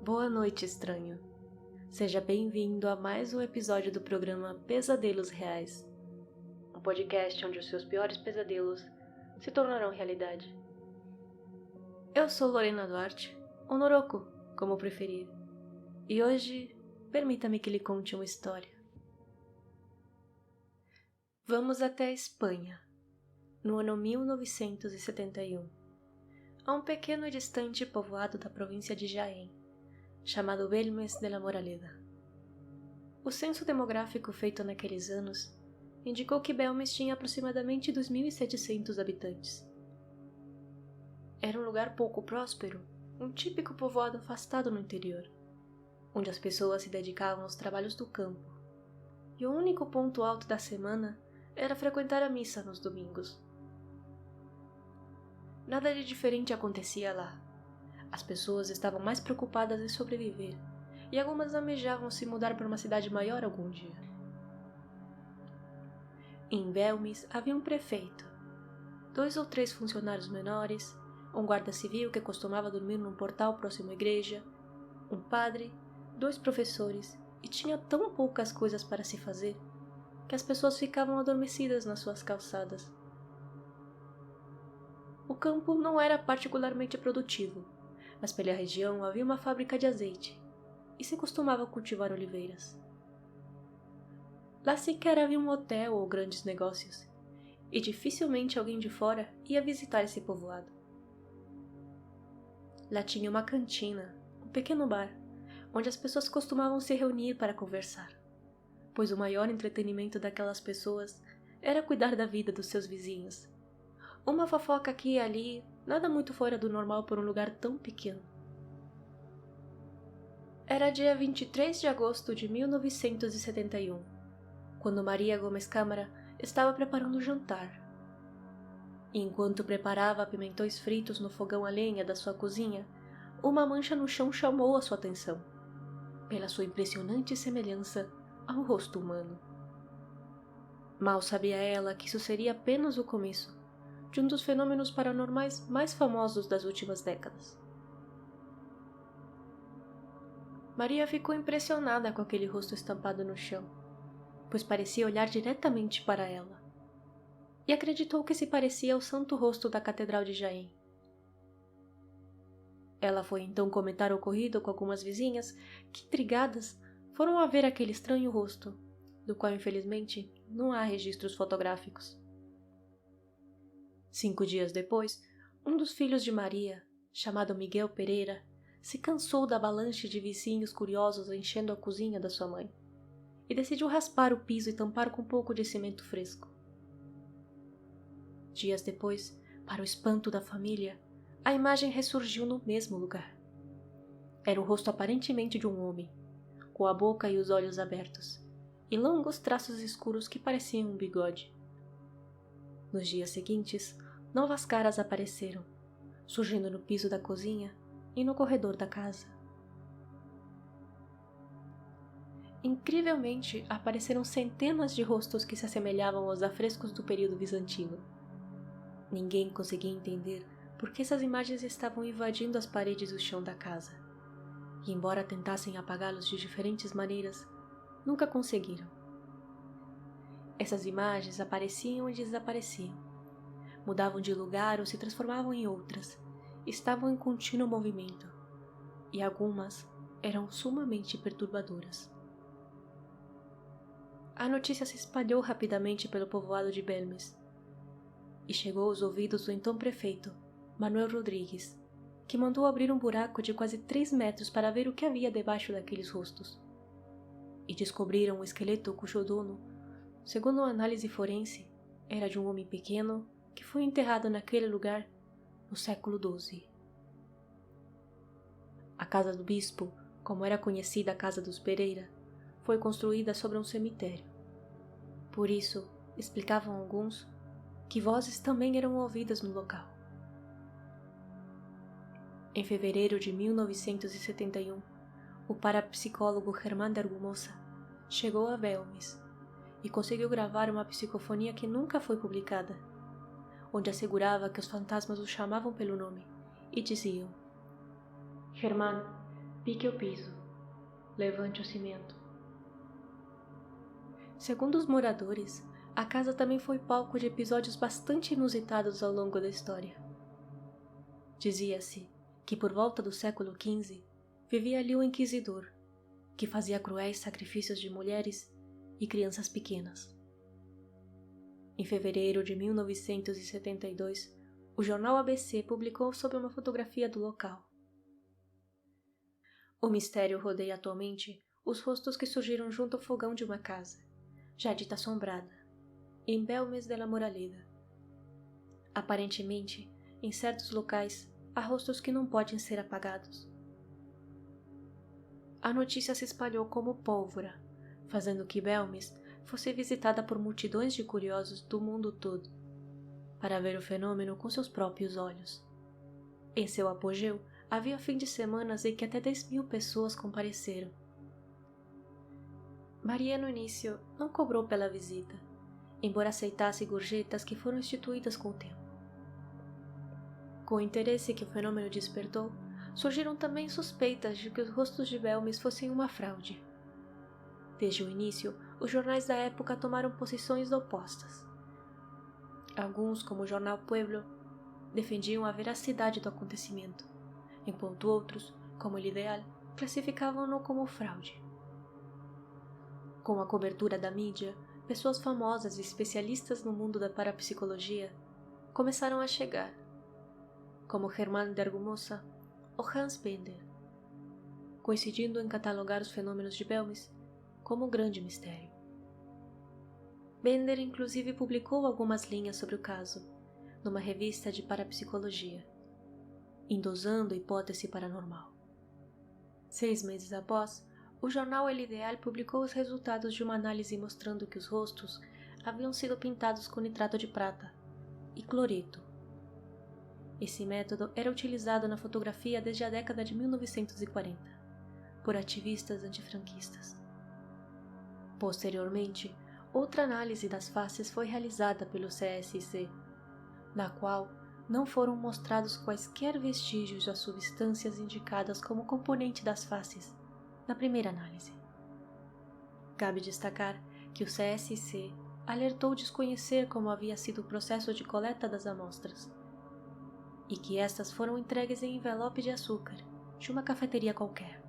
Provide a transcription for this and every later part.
Boa noite, estranho. Seja bem-vindo a mais um episódio do programa Pesadelos Reais. Um podcast onde os seus piores pesadelos se tornarão realidade. Eu sou Lorena Duarte, ou Noroko, como preferir. E hoje, permita-me que lhe conte uma história. Vamos até a Espanha, no ano 1971, a um pequeno e distante povoado da província de Jaén, chamado Belmes de la Moraleda. O censo demográfico feito naqueles anos indicou que Belmes tinha aproximadamente 2.700 habitantes. Era um lugar pouco próspero, um típico povoado afastado no interior, onde as pessoas se dedicavam aos trabalhos do campo, e o único ponto alto da semana era frequentar a missa nos domingos. Nada de diferente acontecia lá. As pessoas estavam mais preocupadas em sobreviver, e algumas almejavam se mudar para uma cidade maior algum dia. Em Belmes havia um prefeito, 2 ou 3 funcionários menores, um guarda civil que costumava dormir num portal próximo à igreja, um padre, 2 professores, e tinha tão poucas coisas para se fazer que as pessoas ficavam adormecidas nas suas calçadas. O campo não era particularmente produtivo, mas pela região havia uma fábrica de azeite, e se costumava cultivar oliveiras. Lá sequer havia um hotel ou grandes negócios, e dificilmente alguém de fora ia visitar esse povoado. Lá tinha uma cantina, um pequeno bar, onde as pessoas costumavam se reunir para conversar, pois o maior entretenimento daquelas pessoas era cuidar da vida dos seus vizinhos. Uma fofoca aqui e ali, nada muito fora do normal por um lugar tão pequeno. Era dia 23 de agosto de 1971, quando Maria Gomes Câmara estava preparando o jantar. E enquanto preparava pimentões fritos no fogão a lenha da sua cozinha, uma mancha no chão chamou a sua atenção, pela sua impressionante semelhança ao rosto humano. Mal sabia ela que isso seria apenas o começo de um dos fenômenos paranormais mais famosos das últimas décadas. Maria ficou impressionada com aquele rosto estampado no chão, pois parecia olhar diretamente para ela, e acreditou que se parecia ao santo rosto da Catedral de Jaén. Ela foi então comentar o ocorrido com algumas vizinhas que, intrigadas, foram a ver aquele estranho rosto, do qual infelizmente não há registros fotográficos. 5 dias depois, um dos filhos de Maria, chamado Miguel Pereira, se cansou da avalanche de vizinhos curiosos enchendo a cozinha da sua mãe e decidiu raspar o piso e tampar com um pouco de cimento fresco. Dias depois, para o espanto da família, a imagem ressurgiu no mesmo lugar. Era o rosto aparentemente de um homem, com a boca e os olhos abertos, e longos traços escuros que pareciam um bigode. Nos dias seguintes, novas caras apareceram, surgindo no piso da cozinha e no corredor da casa. Incrivelmente, apareceram centenas de rostos que se assemelhavam aos afrescos do período bizantino. Ninguém conseguia entender por que essas imagens estavam invadindo as paredes e o chão da casa, e embora tentassem apagá-los de diferentes maneiras, nunca conseguiram. Essas imagens apareciam e desapareciam, mudavam de lugar ou se transformavam em outras, estavam em contínuo movimento, e algumas eram sumamente perturbadoras. A notícia se espalhou rapidamente pelo povoado de Belmes, e chegou aos ouvidos do então prefeito, Manuel Rodrigues, que mandou abrir um buraco de quase 3 metros para ver o que havia debaixo daqueles rostos. E descobriram um esqueleto cujo dono, segundo uma análise forense, era de um homem pequeno que foi enterrado naquele lugar no século XII. A casa do bispo, como era conhecida a casa dos Pereira, foi construída sobre um cemitério. Por isso, explicavam alguns, que vozes também eram ouvidas no local. Em fevereiro de 1971, o parapsicólogo Germán de Argumosa chegou a Belmes e conseguiu gravar uma psicofonia que nunca foi publicada, onde assegurava que os fantasmas o chamavam pelo nome e diziam: Germán, pique o piso, levante o cimento. Segundo os moradores, a casa também foi palco de episódios bastante inusitados ao longo da história. Dizia-se que por volta do século XV vivia ali o inquisidor, que fazia cruéis sacrifícios de mulheres e crianças pequenas. Em fevereiro de 1972, o jornal ABC publicou sobre uma fotografia do local. O mistério rodeia atualmente os rostos que surgiram junto ao fogão de uma casa, já dita assombrada, em Belmes de la Moraleda. Aparentemente, em certos locais, há rostos que não podem ser apagados. A notícia se espalhou como pólvora, fazendo que Belmes fosse visitada por multidões de curiosos do mundo todo, para ver o fenômeno com seus próprios olhos. Em seu apogeu, havia fim de semanas em que até 10.000 pessoas compareceram. Maria, no início, não cobrou pela visita, embora aceitasse gorjetas que foram instituídas com o tempo. Com o interesse que o fenômeno despertou, surgiram também suspeitas de que os rostos de Belmes fossem uma fraude. Desde o início, os jornais da época tomaram posições opostas. Alguns, como o jornal Pueblo, defendiam a veracidade do acontecimento, enquanto outros, como El Ideal, classificavam-no como fraude. Com a cobertura da mídia, pessoas famosas e especialistas no mundo da parapsicologia começaram a chegar, como Germán de Argumosa ou Hans Bender, coincidindo em catalogar os fenômenos de Belmes como um grande mistério. Bender inclusive publicou algumas linhas sobre o caso, numa revista de parapsicologia, endosando a hipótese paranormal. 6 meses após, o jornal El Ideal publicou os resultados de uma análise mostrando que os rostos haviam sido pintados com nitrato de prata e cloreto. Esse método era utilizado na fotografia desde a década de 1940, por ativistas antifranquistas. Posteriormente, outra análise das faces foi realizada pelo CSIC, na qual não foram mostrados quaisquer vestígios das substâncias indicadas como componente das faces na primeira análise. Cabe destacar que o CSIC alertou desconhecer como havia sido o processo de coleta das amostras e que estas foram entregues em envelope de açúcar de uma cafeteria qualquer,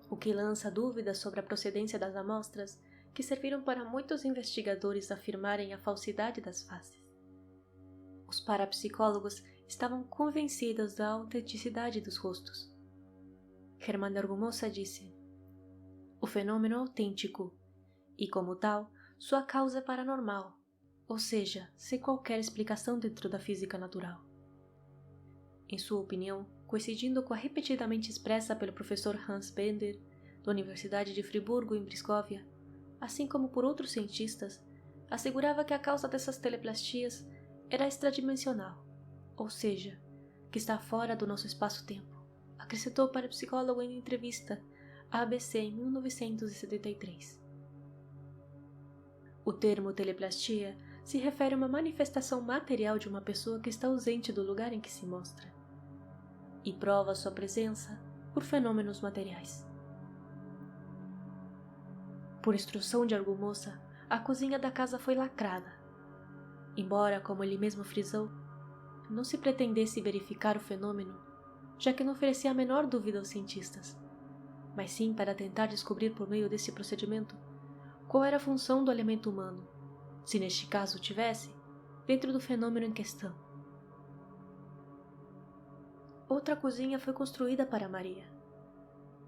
o que lança dúvidas sobre a procedência das amostras que serviram para muitos investigadores afirmarem a falsidade das faces. Os parapsicólogos estavam convencidos da autenticidade dos rostos. Germán de Argumosa disse: "O fenômeno é autêntico e, como tal, sua causa é paranormal, ou seja, sem qualquer explicação dentro da física natural." Em sua opinião, coincidindo com a repetidamente expressa pelo professor Hans Bender, da Universidade de Friburgo, em Briscóvia, assim como por outros cientistas, assegurava que a causa dessas teleplastias era extradimensional, ou seja, que está fora do nosso espaço-tempo, acrescentou o parapsicólogo em entrevista à ABC em 1973. O termo teleplastia se refere a uma manifestação material de uma pessoa que está ausente do lugar em que se mostra e prova sua presença por fenômenos materiais. Por instrução de Argumosa, a cozinha da casa foi lacrada, embora, como ele mesmo frisou, não se pretendesse verificar o fenômeno, já que não oferecia a menor dúvida aos cientistas, mas sim para tentar descobrir por meio desse procedimento qual era a função do elemento humano, se neste caso tivesse, dentro do fenômeno em questão. Outra cozinha foi construída para Maria,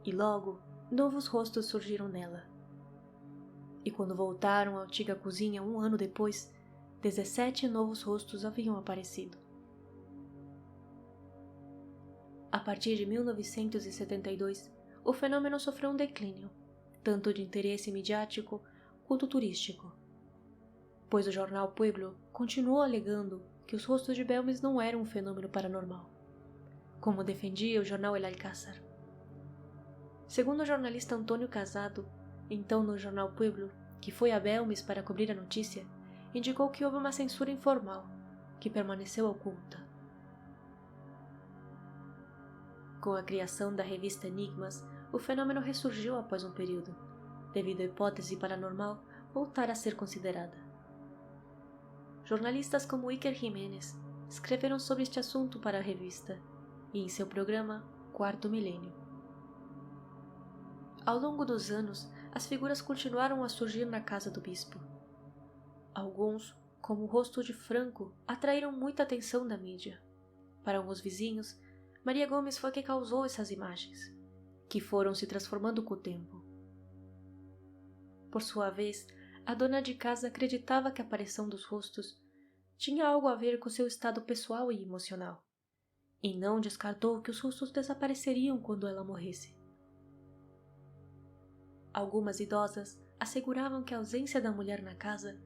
e logo novos rostos surgiram nela. E quando voltaram à antiga cozinha 1 ano depois, 17 novos rostos haviam aparecido. A partir de 1972, o fenômeno sofreu um declínio, tanto de interesse midiático quanto turístico, pois o jornal Pueblo continuou alegando que os rostos de Belmes não eram um fenômeno paranormal, como defendia o jornal El Alcázar. Segundo o jornalista Antônio Casado, então no jornal Pueblo, que foi a Belmes para cobrir a notícia, indicou que houve uma censura informal, que permaneceu oculta. Com a criação da revista Enigmas, o fenômeno ressurgiu após um período, devido à hipótese paranormal voltar a ser considerada. Jornalistas como Iker Jiménez escreveram sobre este assunto para a revista e em seu programa Quarto Milênio. Ao longo dos anos, as figuras continuaram a surgir na casa do bispo. Alguns, como o rosto de Franco, atraíram muita atenção da mídia. Para alguns vizinhos, Maria Gomes foi quem causou essas imagens, que foram se transformando com o tempo. Por sua vez, a dona de casa acreditava que a aparição dos rostos tinha algo a ver com seu estado pessoal e emocional, e não descartou que os rostos desapareceriam quando ela morresse. Algumas idosas asseguravam que a ausência da mulher na casa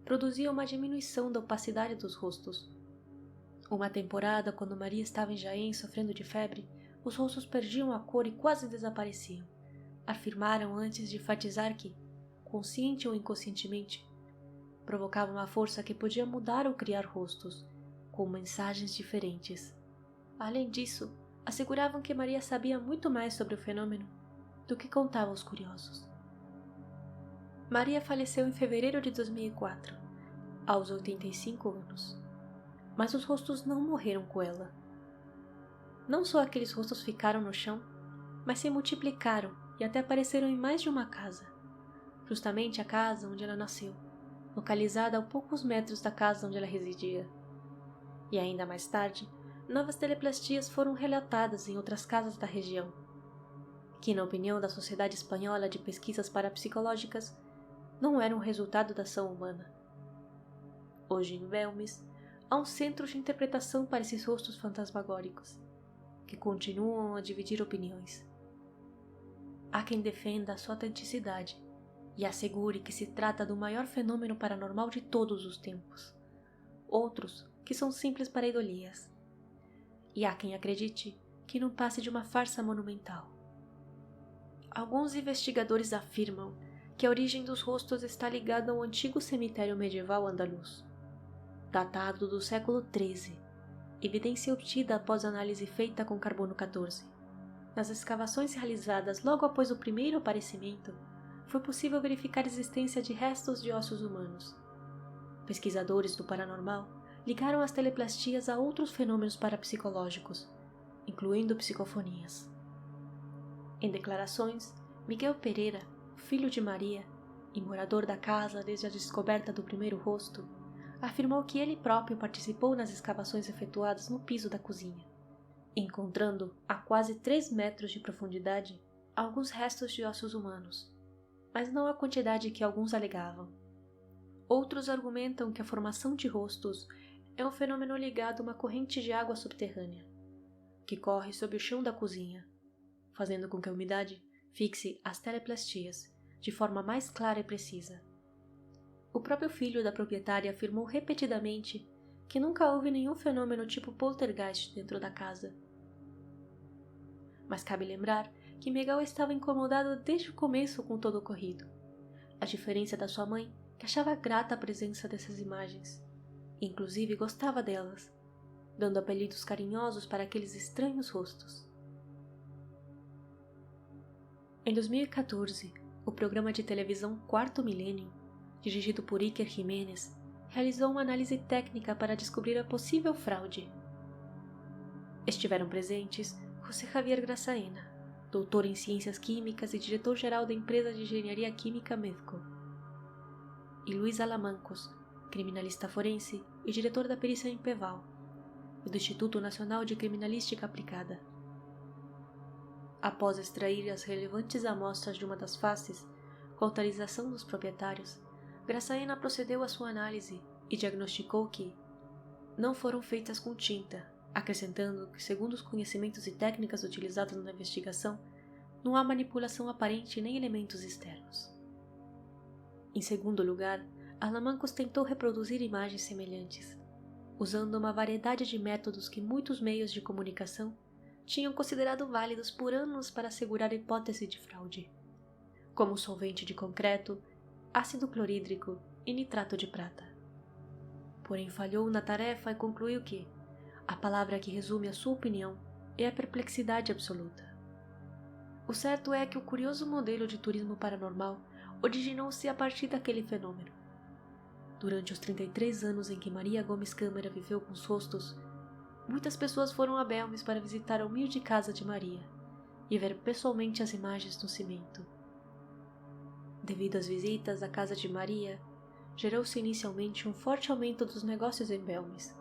produzia uma diminuição da opacidade dos rostos. Uma temporada, quando Maria estava em Jaén sofrendo de febre, os rostos perdiam a cor e quase desapareciam. Afirmaram antes de enfatizar que, consciente ou inconscientemente, provocava uma força que podia mudar ou criar rostos, com mensagens diferentes. Além disso, asseguravam que Maria sabia muito mais sobre o fenômeno do que contava aos curiosos. Maria faleceu em fevereiro de 2004, aos 85 anos. Mas os rostos não morreram com ela. Não só aqueles rostos ficaram no chão, mas se multiplicaram e até apareceram em mais de uma casa. Justamente a casa onde ela nasceu, localizada a poucos metros da casa onde ela residia. E ainda mais tarde, novas teleplastias foram relatadas em outras casas da região, que, na opinião da Sociedade Espanhola de Pesquisas Parapsicológicas, não eram resultado da ação humana. Hoje em Belmes, há um centro de interpretação para esses rostos fantasmagóricos, que continuam a dividir opiniões. Há quem defenda a sua autenticidade e assegure que se trata do maior fenômeno paranormal de todos os tempos. Outros que são simples pareidolias. E há quem acredite que não passe de uma farsa monumental. Alguns investigadores afirmam que a origem dos rostos está ligada ao antigo cemitério medieval andaluz, datado do século XIII, evidência obtida após análise feita com carbono 14. Nas escavações realizadas logo após o primeiro aparecimento, foi possível verificar a existência de restos de ossos humanos. Pesquisadores do paranormal ligaram as teleplastias a outros fenômenos parapsicológicos, incluindo psicofonias. Em declarações, Miguel Pereira, filho de Maria e morador da casa desde a descoberta do primeiro rosto, afirmou que ele próprio participou nas escavações efetuadas no piso da cozinha, encontrando, a quase 3 metros de profundidade, alguns restos de ossos humanos, mas não a quantidade que alguns alegavam. Outros argumentam que a formação de rostos é um fenômeno ligado a uma corrente de água subterrânea, que corre sob o chão da cozinha, fazendo com que a umidade fixe as teleplastias de forma mais clara e precisa. O próprio filho da proprietária afirmou repetidamente que nunca houve nenhum fenômeno tipo poltergeist dentro da casa. Mas cabe lembrar que Miguel estava incomodado desde o começo com todo o ocorrido, a diferença da sua mãe, que achava grata a presença dessas imagens, e inclusive gostava delas, dando apelidos carinhosos para aqueles estranhos rostos. Em 2014, o programa de televisão Quarto Milênio, dirigido por Iker Jiménez, realizou uma análise técnica para descobrir a possível fraude. Estiveram presentes José Javier Graçaena, doutor em Ciências Químicas e diretor-geral da empresa de engenharia química Medco, e Luis Alamancos, criminalista forense e diretor da perícia em Peval e do Instituto Nacional de Criminalística Aplicada. Após extrair as relevantes amostras de uma das faces, com autorização dos proprietários, Graçaena procedeu à sua análise e diagnosticou que não foram feitas com tinta, acrescentando que, segundo os conhecimentos e técnicas utilizados na investigação, não há manipulação aparente nem elementos externos. Em segundo lugar, Alamancos tentou reproduzir imagens semelhantes, usando uma variedade de métodos que muitos meios de comunicação tinham considerado válidos por anos para assegurar a hipótese de fraude, como solvente de concreto, ácido clorídrico e nitrato de prata. Porém, falhou na tarefa e concluiu que a palavra que resume a sua opinião é a perplexidade absoluta. O certo é que o curioso modelo de turismo paranormal originou-se a partir daquele fenômeno. Durante os 33 anos em que Maria Gomes Câmara viveu com os rostos, muitas pessoas foram a Belmes para visitar a humilde casa de Maria e ver pessoalmente as imagens no cimento. Devido às visitas à casa de Maria, gerou-se inicialmente um forte aumento dos negócios em Belmes,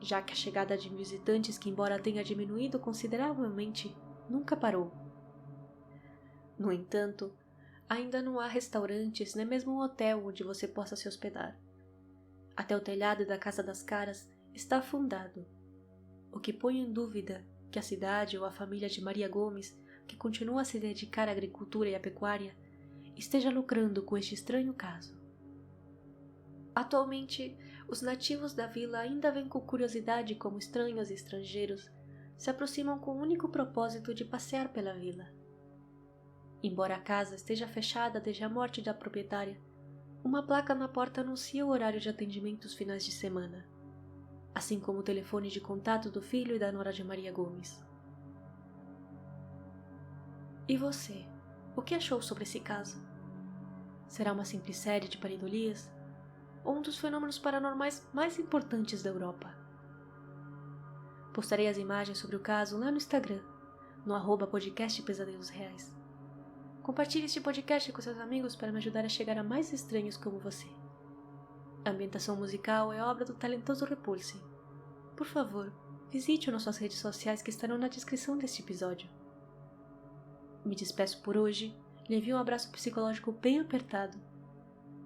já que a chegada de visitantes que, embora tenha diminuído consideravelmente, nunca parou. No entanto, ainda não há restaurantes nem mesmo um hotel onde você possa se hospedar. Até o telhado da Casa das Caras está afundado, o que põe em dúvida que a cidade ou a família de Maria Gomes, que continua a se dedicar à agricultura e à pecuária, esteja lucrando com este estranho caso. Atualmente, os nativos da vila ainda veem com curiosidade como estranhos e estrangeiros se aproximam com o único propósito de passear pela vila. Embora a casa esteja fechada desde a morte da proprietária, uma placa na porta anuncia o horário de atendimento os finais de semana, assim como o telefone de contato do filho e da nora de Maria Gomes. E você, o que achou sobre esse caso? Será uma simples série de pareidolias? Ou um dos fenômenos paranormais mais importantes da Europa? Postarei as imagens sobre o caso lá no Instagram, no @podcast Pesadelos Reais. Compartilhe este podcast com seus amigos para me ajudar a chegar a mais estranhos como você. A ambientação musical é obra do talentoso Repulse. Por favor, visite nossas redes sociais que estarão na descrição deste episódio. Me despeço por hoje, lhe envio um abraço psicológico bem apertado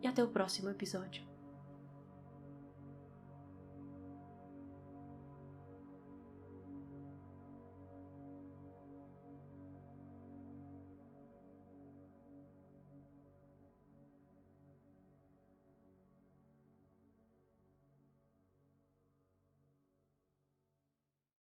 e até o próximo episódio.